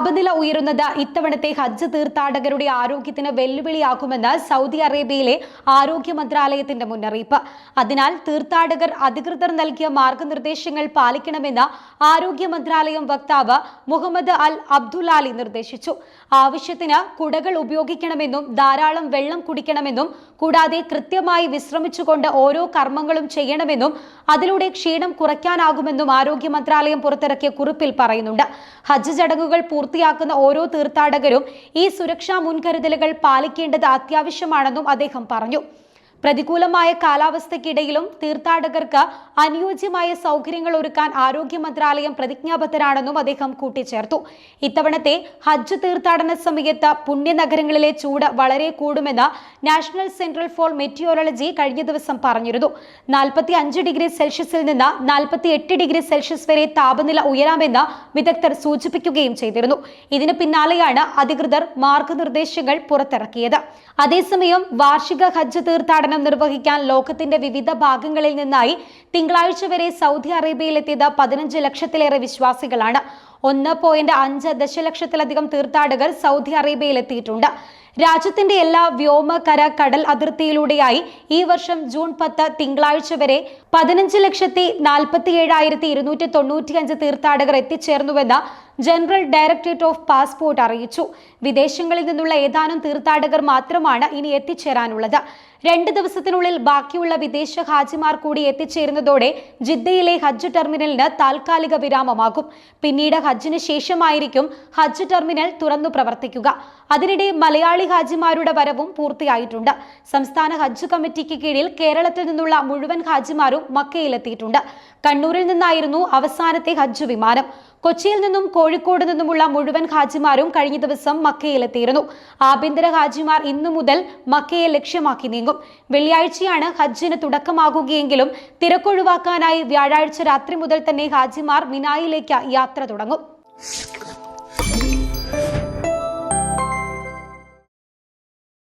താപനില ഉയരുന്നത് ഇത്തവണത്തെ ഹജ്ജ് തീർത്ഥാടകരുടെ ആരോഗ്യത്തിന് വെല്ലുവിളിയാകുമെന്ന് സൗദി അറേബ്യയിലെ ആരോഗ്യ മന്ത്രാലയത്തിന്റെ മുന്നറിയിപ്പ്. അതിനാൽ തീർത്ഥാടകർ അധികൃതർ നൽകിയ മാർഗനിർദ്ദേശങ്ങൾ പാലിക്കണമെന്ന് ആരോഗ്യ മന്ത്രാലയം വക്താവ് മുഹമ്മദ് അൽ അബ്ദുലാലി നിർദ്ദേശിച്ചു. ആവശ്യത്തിന് കുടകൾ ഉപയോഗിക്കണമെന്നും ധാരാളം വെള്ളം കുടിക്കണമെന്നും കൂടാതെ കൃത്യമായി വിശ്രമിച്ചുകൊണ്ട് ഓരോ കർമ്മങ്ങളും ചെയ്യണമെന്നും അതിലൂടെ ക്ഷീണം കുറയ്ക്കാനാകുമെന്നും ആരോഗ്യ മന്ത്രാലയം പുറത്തിറക്കിയ കുറിപ്പിൽ പറയുന്നുണ്ട്. ഹജ്ജ് ചടങ്ങുകൾ പൂർത്തിയാക്കുന്ന ഓരോ തീർത്ഥാടകരും ഈ സുരക്ഷാ മുൻകരുതലുകൾ പാലിക്കേണ്ടത് അത്യാവശ്യമാണെന്നും അദ്ദേഹം പറഞ്ഞു. പ്രതികൂലമായ കാലാവസ്ഥയ്ക്കിടയിലും തീർത്ഥാടകർക്ക് അനുയോജ്യമായ സൗകര്യങ്ങൾ ഒരുക്കാൻ ആരോഗ്യ മന്ത്രാലയം പ്രതിജ്ഞാബദ്ധരാണെന്നും അദ്ദേഹം കൂട്ടിച്ചേർത്തു. ഇത്തവണത്തെ ഹജ്ജ് തീർത്ഥാടന സമയത്ത് പുണ്യനഗരങ്ങളിലെ ചൂട് വളരെ കൂടുമെന്ന് നാഷണൽ സെന്റർ ഫോർ മെറ്റിയോറോളജി കഴിഞ്ഞ ദിവസം പറഞ്ഞിരുന്നു. 45 ഡിഗ്രി സെൽഷ്യസിൽ നിന്ന് 48 ഡിഗ്രി സെൽഷ്യസ് വരെ താപനില ഉയരാമെന്ന് വിദഗ്ധർ സൂചിപ്പിക്കുകയും ചെയ്തിരുന്നു. ഇതിന് പിന്നാലെയാണ് അധികൃതർ മാർഗനിർദ്ദേശങ്ങൾ പുറത്തിറക്കിയത്. അതേസമയം വാർഷിക ഹജ്ജ് തീർത്ഥാടനം നിർവഹിക്കാൻ ലോകത്തിന്റെ വിവിധ ഭാഗങ്ങളിൽ നിന്നായി തിങ്കളാഴ്ച വരെ സൗദി അറേബ്യയിലെത്തിയത് 15 ലക്ഷത്തിലേറെ വിശ്വാസികളാണ്. 1.5 ദശലക്ഷത്തിലധികം തീർത്ഥാടകർ സൗദി അറേബ്യയിലെത്തിയിട്ടുണ്ട്. രാജ്യത്തിന്റെ എല്ലാ വ്യോമ, കര, കടൽ അതിർത്തിയിലൂടെയായി ഈ വർഷം ജൂൺ 10 തിങ്കളാഴ്ച വരെ 15,47,295 തീർത്ഥാടകർ എത്തിച്ചേർന്നുവെന്ന് ജനറൽ ഡയറക്ടറേറ്റ് ഓഫ് പാസ്പോർട്ട് അറിയിച്ചു. വിദേശങ്ങളിൽ നിന്നുള്ള ഏതാനും തീർത്ഥാടകർ മാത്രമാണ് ഇനി എത്തിച്ചേരാനുള്ളത്. 2 ദിവസത്തിനുള്ളിൽ ബാക്കിയുള്ള വിദേശ ഹാജിമാർ കൂടി എത്തിച്ചേരുന്നതോടെ ജിദ്ദയിലെ ഹജ്ജ് ടെർമിനലിന് താൽക്കാലിക വിരാമമാകും. പിന്നീട് ഹജ്ജിന് ശേഷമായിരിക്കും ഹജ്ജ് ടെർമിനൽ തുറന്നു പ്രവർത്തിക്കുക. അതിനിടെ മലയാളി ഹാജിമാരുടെ വരവും പൂർത്തിയായിട്ടുണ്ട്. സംസ്ഥാന ഹജ്ജ് കമ്മിറ്റിക്ക് കീഴിൽ കേരളത്തിൽ നിന്നുള്ള മുഴുവൻ ഹാജിമാരും മക്കയിലെത്തിയിട്ടുണ്ട്. കണ്ണൂരിൽ നിന്നായിരുന്നു അവസാനത്തെ ഹജ്ജ് വിമാനം. കൊച്ചിയിൽ നിന്നും കോഴിക്കോട് നിന്നുമുള്ള മുഴുവൻ ഹാജിമാരും കഴിഞ്ഞ ദിവസം മക്കയിലെത്തിയിരുന്നു. ആഭ്യന്തര ഹാജിമാർ ഇന്നു മുതൽ മക്കയെ ലക്ഷ്യമാക്കി നീങ്ങും. വെള്ളിയാഴ്ചയാണ് ഹജ്ജിന് തുടക്കമാകുകയെങ്കിലും തിരക്കൊഴിവാക്കാനായി വ്യാഴാഴ്ച രാത്രി മുതൽ തന്നെ ഹാജിമാർ മിനായിലേക്ക് യാത്ര തുടങ്ങും.